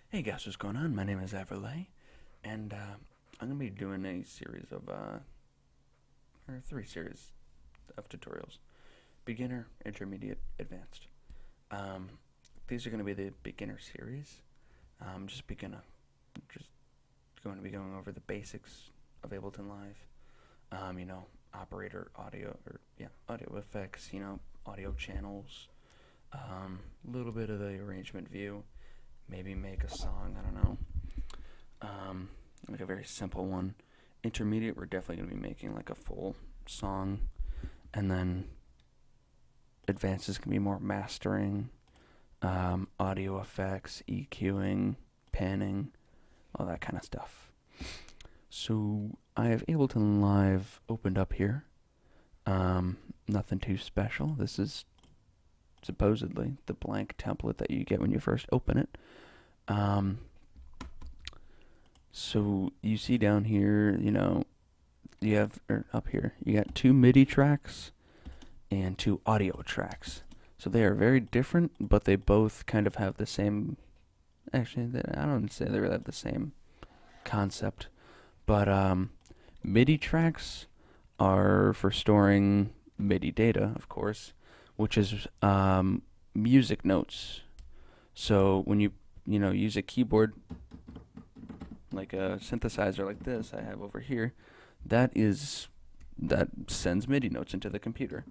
Hey guys, what's going on? My name is Aevrolet, and I'm going to be doing a series of, or three series of tutorials. Beginner, Intermediate, Advanced. Um, these are going to be the beginner series. Just going to be going over the basics of Ableton Live. Operator audio, audio effects, audio channels, a little bit of the arrangement view, maybe make a song, I don't know. Like a very simple one. Intermediate, we're definitely going to be making like a full song. And then advanced is going to be more mastering, audio effects, EQing, panning, all that kind of stuff. So I have Ableton Live opened up here. Nothing too special. This is supposedly the blank template that you get when you first open it. So you see down here, you have, or up here, you got two MIDI tracks and two audio tracks. So they are very different, but they both kind of have the same, actually, I don't say they really have the same concept. But MIDI tracks are for storing MIDI data, of course, which is music notes. So when you use a keyboard like a synthesizer like this I have over here, that sends MIDI notes into the computer.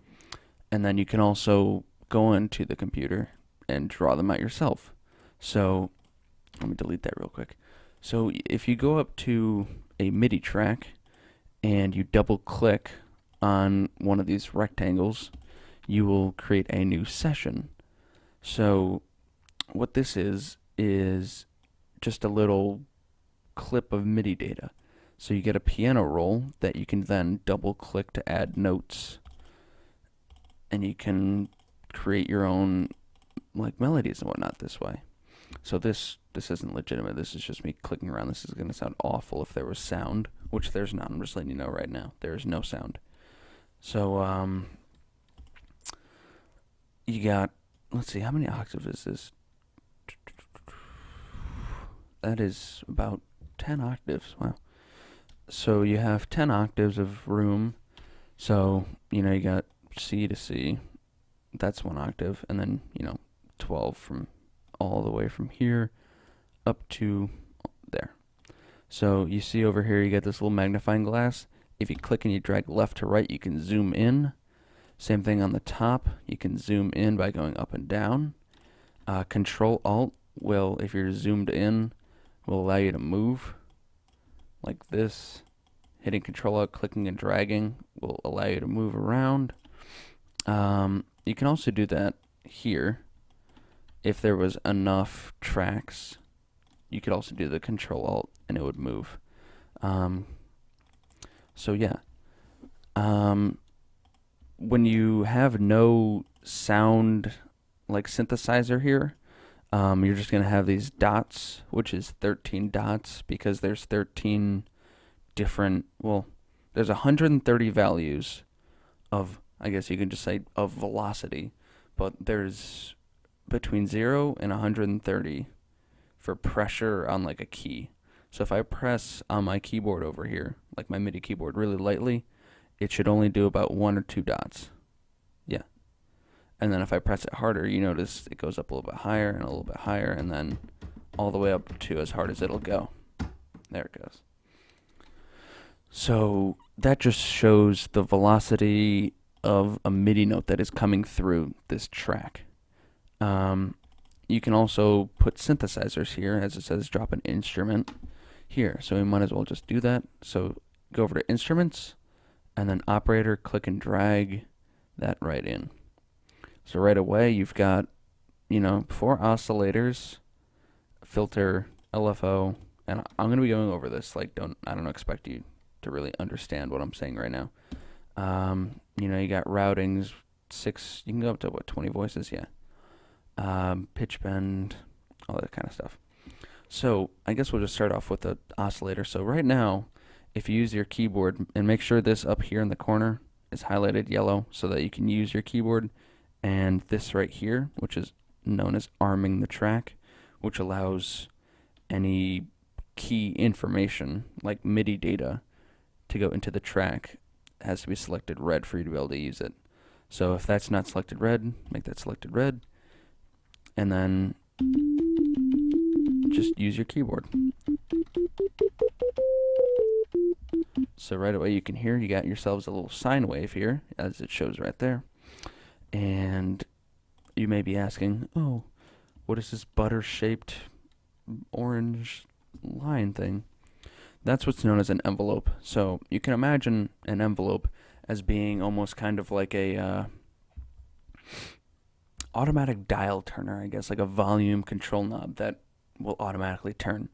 And then you can also go into the computer and draw them out yourself. So let me delete that real quick. So if you go up to a MIDI track and you double click on one of these rectangles, you will create a new session. So what this is just a little clip of MIDI data. So you get a piano roll that you can then double click to add notes, and you can create your own like melodies and whatnot this way. So this isn't legitimate. This is just me clicking around. This is going to sound awful if there was sound, which there's not. I'm just letting you know right now. There is no sound. So you got, let's see, how many octaves is this? That is about 10 octaves. Wow. So you have 10 octaves of room. So, you got C to C. That's one octave. And then, 12 from all the way from here up to there. So you see over here, you get this little magnifying glass. If you click and you drag left to right, you can zoom in. Same thing on the top. You can zoom in by going up and down. Control Alt will, if you're zoomed in, will allow you to move like this. Hitting Control Alt, clicking and dragging will allow you to move around. You can also do that here. If there was enough tracks, you could also do the Control Alt and it would move. So yeah. When you have no sound like synthesizer here, you're just going to have these dots, which is 13 dots because there's 13 different, there's 130 values of, I guess you can just say, of velocity, but there's between 0 and 130 for pressure on like a key. So if I press on my keyboard over here, like my MIDI keyboard, really lightly, it should only do about 1 or 2 dots. Yeah. And then if I press it harder, you notice it goes up a little bit higher and a little bit higher, and then all the way up to as hard as it'll go. There it goes. So that just shows the velocity of a MIDI note that is coming through this track. You can also put synthesizers here, as it says drop an instrument here. So we might as well just do that. So go over to Instruments, and then Operator, click and drag that right in. So right away you've got, 4 oscillators, filter, LFO, and I'm going to be going over this. I don't expect you to really understand what I'm saying right now. You got routings, 6, you can go up to 20 voices, yeah. Pitch bend, all that kind of stuff. So I guess we'll just start off with the oscillator. So right now, if you use your keyboard, and make sure this up here in the corner is highlighted yellow so that you can use your keyboard, and this right here, which is known as arming the track, which allows any key information like MIDI data to go into the track has to be selected red for you to be able to use it. So if that's not selected red, make that selected red, and then just use your keyboard. So right away you can hear you got yourselves a little sine wave here, as it shows right there. And you may be asking, oh, what is this butter-shaped orange line thing? That's what's known as an envelope. So you can imagine an envelope as being almost kind of like a automatic dial turner, I guess, like a volume control knob that will automatically turn.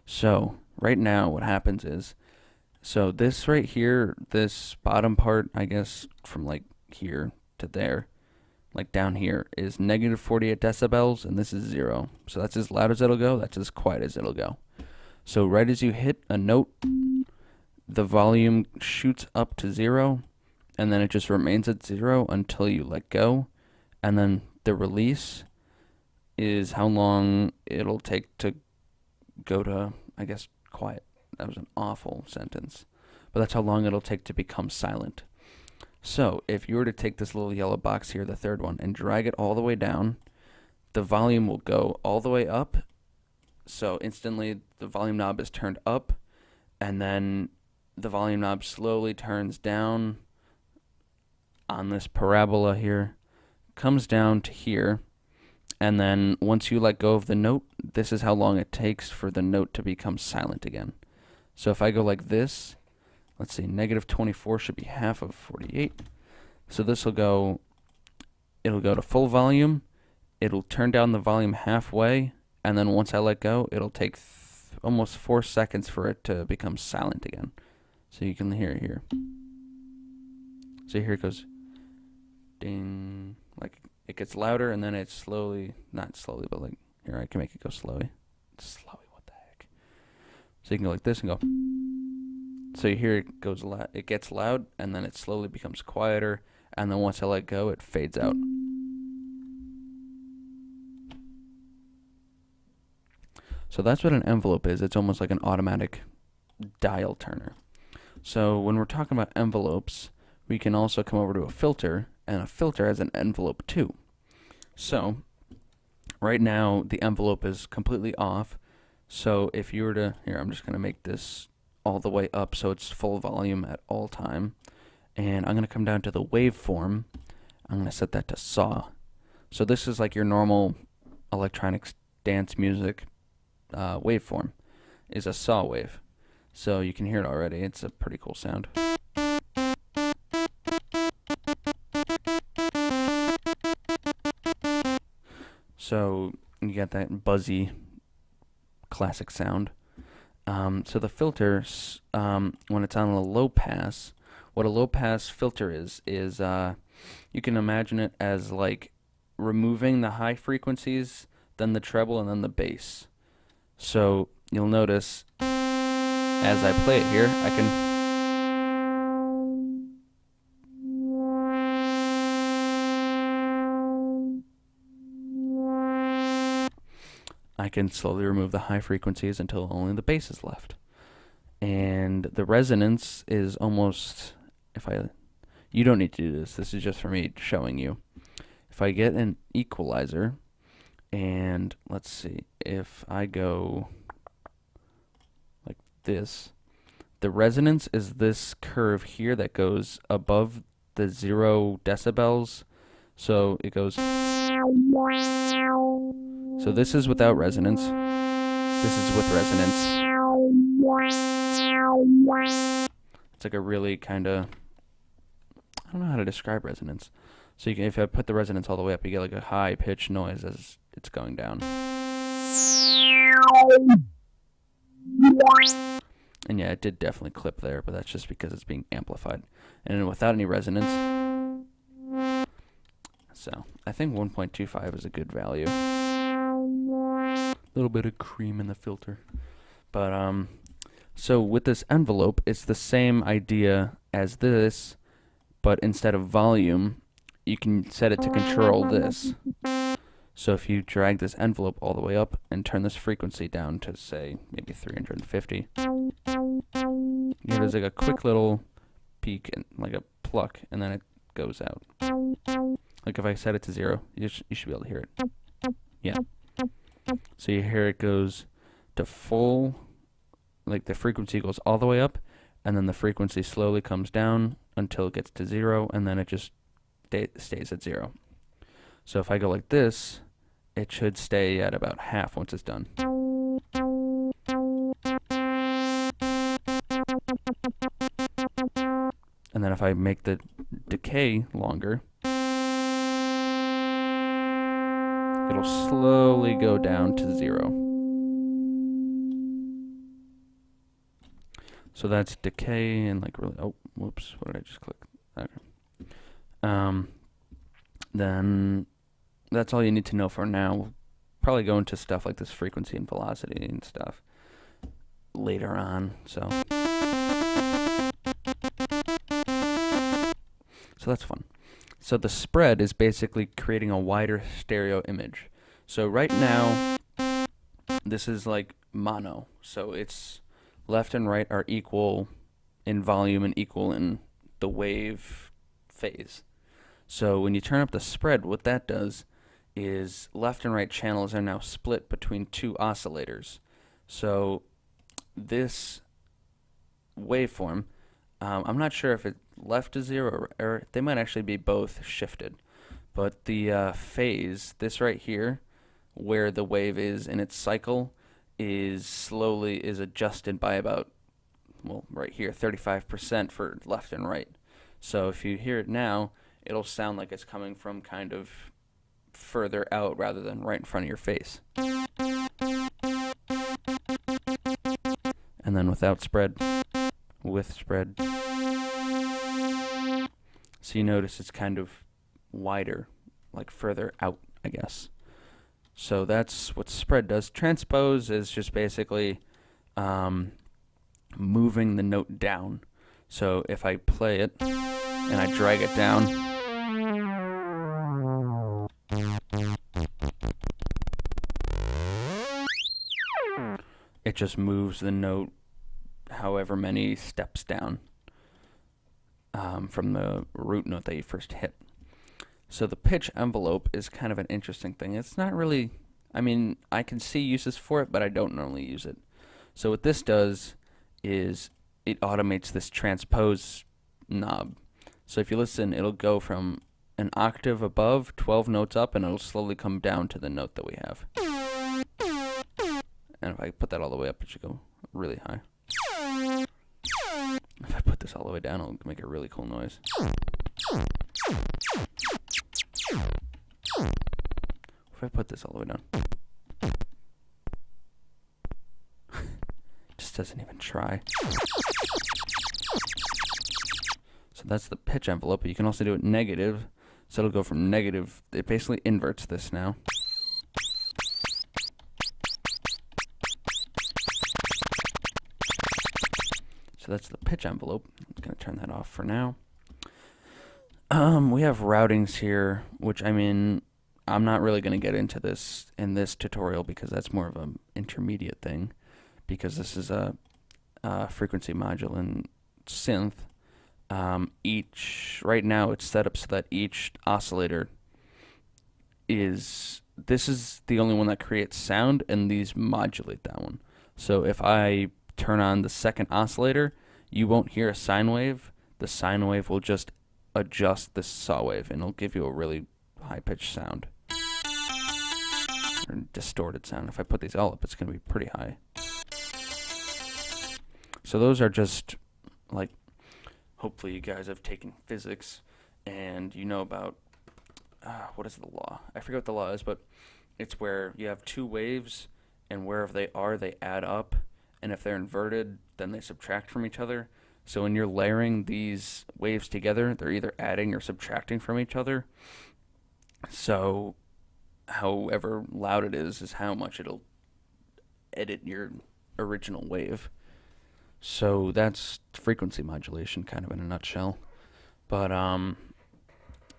So right now what happens is, so this right here, this bottom part, I guess, from like here to there, like down here, is negative 48 decibels, and this is 0. So that's as loud as it'll go, that's as quiet as it'll go. So right as you hit a note, the volume shoots up to 0, and then it just remains at 0 until you let go, and then the release is how long it'll take to go to, I guess, quiet. That was an awful sentence. But that's how long it'll take to become silent. So if you were to take this little yellow box here, the third one, and drag it all the way down, the volume will go all the way up. So instantly the volume knob is turned up, and then the volume knob slowly turns down on this parabola here, comes down to here, and then once you let go of the note, this is how long it takes for the note to become silent again. So if I go like this, let's see, negative 24 should be half of 48. So this will go, it'll go to full volume, it'll turn down the volume halfway, and then once I let go, it'll take almost 4 seconds for it to become silent again. So you can hear it here. So here it goes, ding, like it gets louder, and then it slowly, not slowly, but like, here I can make it go slowly. Slowly, what the heck? So you can go like this and go. So you hear it goes loud, it gets loud, and then it slowly becomes quieter, and then once I let go, it fades out. So that's what an envelope is. It's almost like an automatic dial turner. So when we're talking about envelopes, we can also come over to a filter, and a filter has an envelope too. So right now the envelope is completely off. So if you were to, here, I'm just going to make this all the way up so it's full volume at all time. And I'm going to come down to the waveform. I'm going to set that to saw. So this is like your normal electronic dance music waveform, is a saw wave. So you can hear it already. It's a pretty cool sound. So you get that buzzy classic sound. So the filter, when it's on a low pass, what a low pass filter is you can imagine it as like removing the high frequencies, then the treble, and then the bass. So you'll notice as I play it here, I can slowly remove the high frequencies until only the bass is left. And the resonance is almost, you don't need to do this is just for me showing you. If I get an equalizer, and let's see, if I go like this, the resonance is this curve here that goes above the 0 decibels. So it goes, so this is without resonance, this is with resonance. It's like a really kind of, I don't know how to describe resonance. So you can, if I put the resonance all the way up, you get like a high pitched noise as it's going down. And yeah, it did definitely clip there, but that's just because it's being amplified. And then without any resonance, so I think 1.25 is a good value. A little bit of cream in the filter. But so with this envelope, it's the same idea as this, but instead of volume, you can set it to control this. So if you drag this envelope all the way up and turn this frequency down to, say, maybe 350, there's like a quick little peak and like a pluck, and then it goes out. Like if I set it to 0, you should be able to hear it. Yeah. So you hear it goes to full, like the frequency goes all the way up, and then the frequency slowly comes down until it gets to 0, and then it just stays at 0. So if I go like this, it should stay at about half once it's done. And then if I make the decay longer, it'll slowly go down to 0. So that's decay and like really, oh, whoops, what did I just click? Okay. Then that's all you need to know for now. We'll probably go into stuff like this frequency and velocity and stuff later on. So that's fun. So the spread is basically creating a wider stereo image. So right now, this is like mono. So it's left and right are equal in volume and equal in the wave phase. So when you turn up the spread, what that does is left and right channels are now split between two oscillators. So this waveform, I'm not sure if it left is 0 or they might actually be both shifted. But the phase, this right here, where the wave is in its cycle, is adjusted by about, well, right here, 35% for left and right. So if you hear it now, it'll sound like it's coming from kind of further out rather than right in front of your face. And then without spread, with spread. So you notice it's kind of wider, like further out, I guess. So that's what spread does. Transpose is just basically moving the note down. So if I play it and I drag it down, it just moves the note however many steps down from the root note that you first hit. So the pitch envelope is kind of an interesting thing. It's not really, I mean, I can see uses for it, but I don't normally use it. So what this does is it automates this transpose knob. So if you listen, it'll go from an octave above, 12 notes up, and it'll slowly come down to the note that we have. And if I put that all the way up, it should go really high. If I put this all the way down, it'll make a really cool noise. If I put this all the way down. Just doesn't even try. So that's the pitch envelope, but you can also do it negative. So it'll go from negative, it basically inverts this now. So that's the pitch envelope. I'm going to turn that off for now. We have routings here, which, I mean, I'm not really going to get into this in this tutorial because that's more of an intermediate thing, because this is a frequency module in synth. Right now it's set up so that each oscillator this is the only one that creates sound, and these modulate that one. So if I turn on the second oscillator, you won't hear a sine wave. The sine wave will just adjust the saw wave, and it'll give you a really high-pitched sound. Or distorted sound. If I put these all up, it's going to be pretty high. So those are just, like, hopefully you guys have taken physics, and you know about, what is the law? I forget what the law is, but it's where you have two waves, and wherever they are, they add up. And if they're inverted, then they subtract from each other. So when you're layering these waves together, they're either adding or subtracting from each other. So however loud it is how much it'll edit your original wave. So that's frequency modulation kind of in a nutshell. But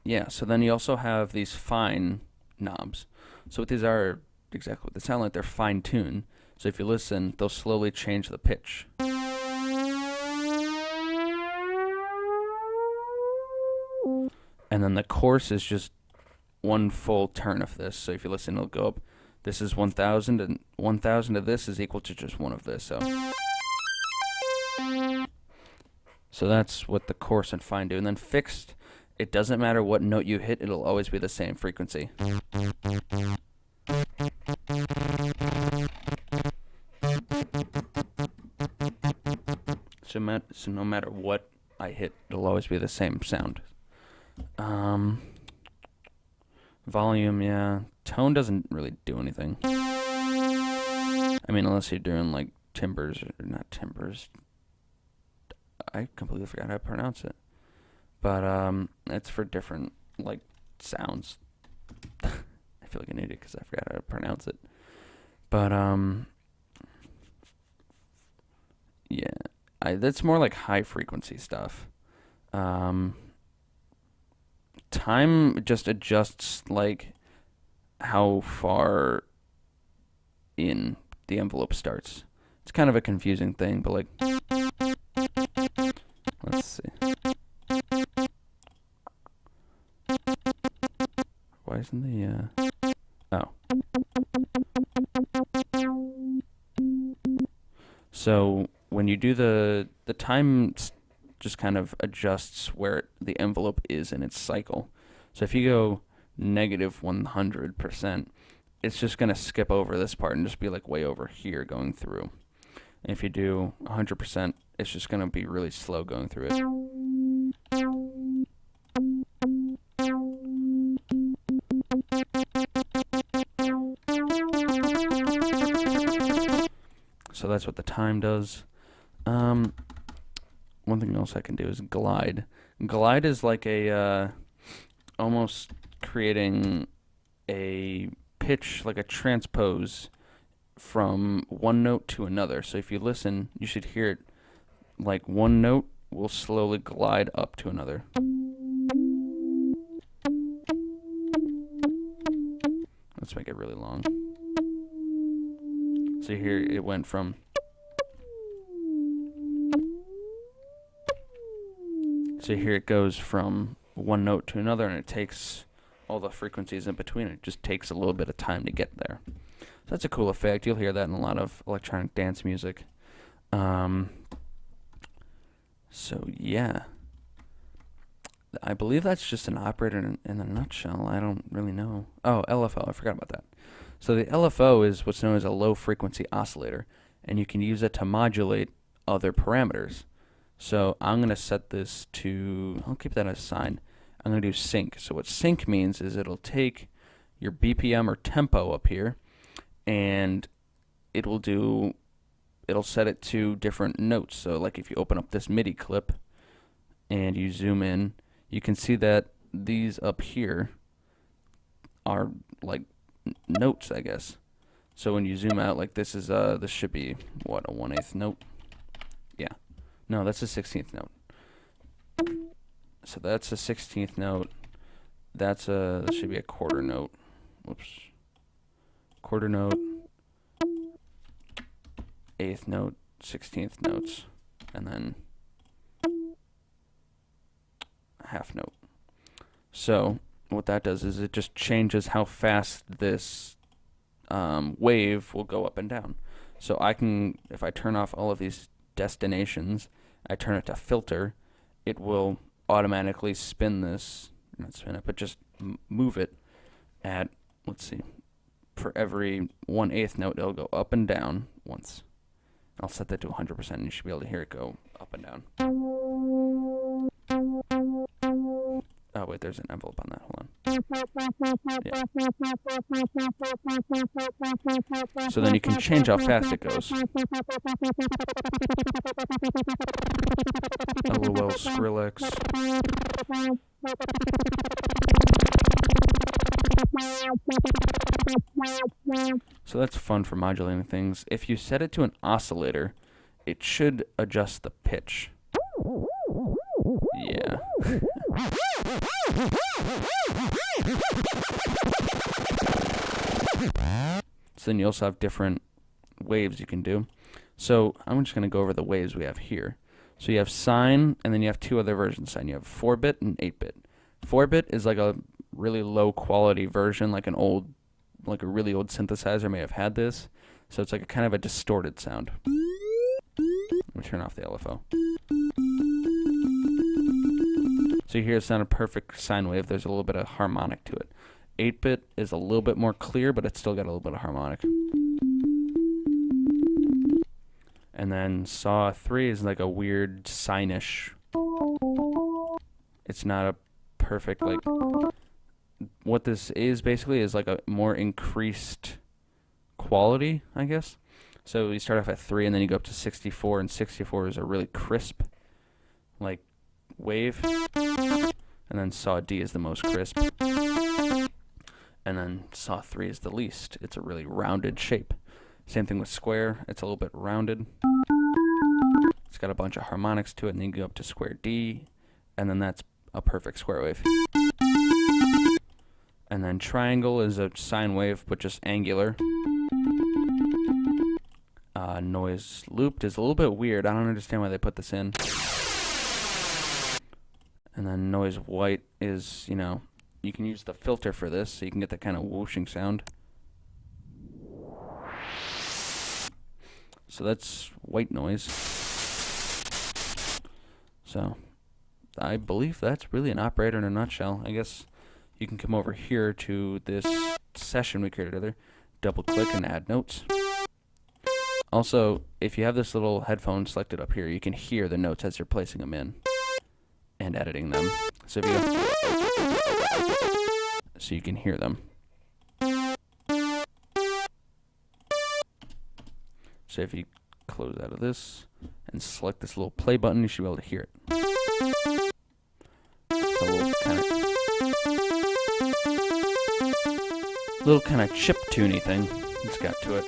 yeah, so then you also have these fine knobs. So what these are exactly what they sound like. They're fine-tuned. So if you listen, they'll slowly change the pitch. And then the chorus is just one full turn of this. So if you listen, it'll go up. This is 1,000, and 1,000 of this is equal to just one of this. So that's what the chorus and fine do. And then fixed, it doesn't matter what note you hit, it'll always be the same frequency. So no matter what I hit, it'll always be the same sound. Volume, yeah. Tone doesn't really do anything. I mean, unless you're doing like timbres, or not timbres. I completely forgot how to pronounce it. But it's for different like sounds. I feel like an idiot because I forgot how to pronounce it. But yeah, that's more like high frequency stuff. Time just adjusts like how far in the envelope starts. It's kind of a confusing thing, but like, let's see. Why isn't the oh. So when you do the time just kind of adjusts where the envelope is in its cycle. So if you go negative 100%, it's just going to skip over this part and just be like way over here going through. And if you do 100%, it's just going to be really slow going through it. So that's what the time does. One thing else I can do is glide. Glide is like a almost creating a pitch, like a transpose from one note to another. So if you listen, you should hear it like one note will slowly glide up to another. Let's make it really long. So here it went from So here it goes from one note to another, and it takes all the frequencies in between. It just takes a little bit of time to get there. So that's a cool effect. You'll hear that in a lot of electronic dance music. So yeah, I believe that's just an operator in a nutshell. I don't really know. Oh, LFO. I forgot about that. So the LFO is what's known as a low frequency oscillator, and you can use it to modulate other parameters. So I'm going to set this to, I'll keep that aside. I'm going to do sync. So what sync means is it'll take your BPM or tempo up here, and it'll set it to different notes. So like if you open up this MIDI clip and you zoom in, you can see that these up here are like notes, I guess. So when you zoom out, like this is this should be what, a 1/8 note? Yeah. No, that's a 16th note. So that's a 16th note. That should be a quarter note. Whoops. Quarter note, 8th note, 16th notes, and then half note. So what that does is it just changes how fast this wave will go up and down. So I can, if I turn off all of these destinations, I turn it to filter, it will automatically spin this, not spin it, but just move it at, let's see, for every 1/8 note, it'll go up and down once. I'll set that to 100%, and you should be able to hear it go up and down. Oh, wait, there's an envelope on that. Hold on. Yeah. So then you can change how fast it goes. LOL, Skrillex. So that's fun for modulating things. If you set it to an oscillator, it should adjust the pitch. Yeah. So then you also have different waves you can do. So I'm just going to go over the waves we have here. So you have sine, and then you have two other versions of sine. You have 4-bit and 8-bit. 4-bit is like a really low quality version, like a really old synthesizer may have had this. So it's like a kind of a distorted sound. Let me turn off the LFO. So you hear the sound of perfect sine wave. There's a little bit of harmonic to it. 8-bit is a little bit more clear, but it's still got a little bit of harmonic. And then Saw 3 is like a weird sine-ish. It's not a perfect, like, what this is basically is like a more increased quality, I guess. So you start off at 3 and then you go up to 64, and 64 is a really crisp, like, wave. And then Saw D is the most crisp. And then Saw 3 is the least. It's a really rounded shape. Same thing with Square. It's a little bit rounded. It's got a bunch of harmonics to it, and then you go up to Square D, and then that's a perfect square wave. And then Triangle is a sine wave, but just angular. Noise Looped is a little bit weird. I don't understand why they put this in. And then Noise White is, you know, you can use the filter for this, so you can get that kind of whooshing sound. So that's white noise. So I believe that's really an operator in a nutshell. I guess you can come over here to this session we created together, double click and add notes. Also, if you have this little headphone selected up here, you can hear the notes as you're placing them in and editing them. So if you can hear them. So if you close out of this and select this little play button, you should be able to hear it. It's a little kind of chip tuney thing it's got to it.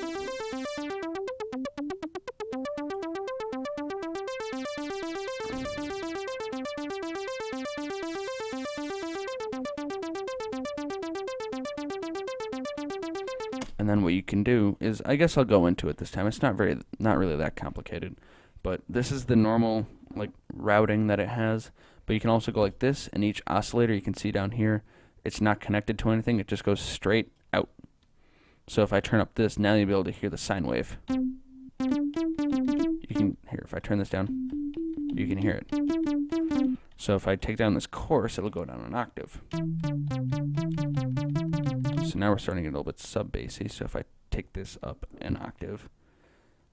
And then what you can do is, I guess I'll go into it this time. It's not really that complicated, but this is the normal like routing that it has. But you can also go like this, and each oscillator you can see down here, it's not connected to anything. It just goes straight out. So if I turn up this, now you'll be able to hear the sine wave. You can hear, if I turn this down, you can hear it. So if I take down this chorus, it'll go down an octave. So now we're starting to get a little bit sub-bassy. So if I take this up an octave,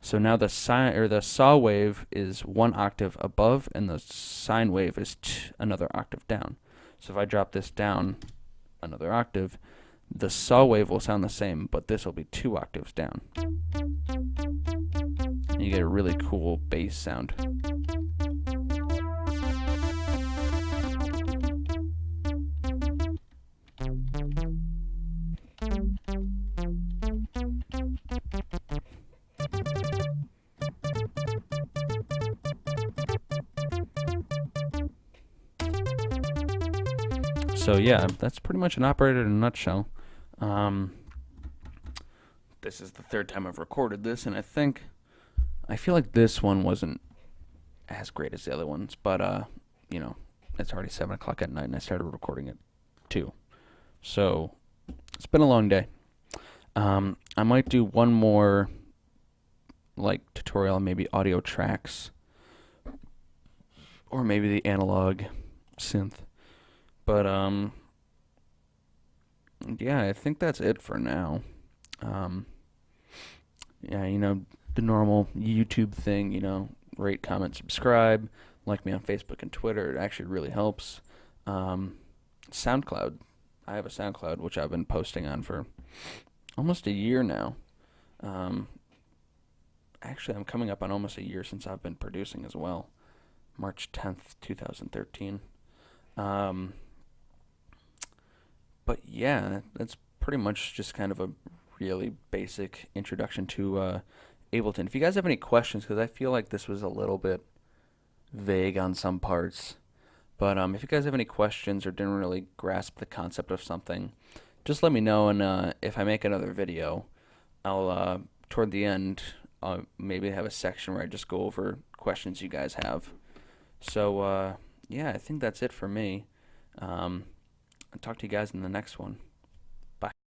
so now the saw wave is one octave above, and the sine wave is another octave down. So if I drop this down another octave, the saw wave will sound the same, but this will be 2 octaves down. And you get a really cool bass sound. So yeah, that's pretty much an operator in a nutshell. This is the 3rd time I've recorded this, and I feel like this one wasn't as great as the other ones, but you know, it's already 7 o'clock at night, and I started recording at 2. So it's been a long day. I might do one more like tutorial on maybe audio tracks, or maybe the analog synth. But yeah, I think that's it for now. Yeah, you know, the normal YouTube thing, you know, rate, comment, subscribe, like me on Facebook and Twitter. It actually really helps. SoundCloud. I have a SoundCloud, which I've been posting on for almost a year now. Actually, I'm coming up on almost a year since I've been producing as well. March 10th, 2013. But yeah, that's pretty much just kind of a really basic introduction to Ableton. If you guys have any questions, because I feel like this was a little bit vague on some parts, but if you guys have any questions or didn't really grasp the concept of something, just let me know, and if I make another video, I'll toward the end, I'll maybe have a section where I just go over questions you guys have. So yeah, I think that's it for me. I'll talk to you guys in the next one. Bye.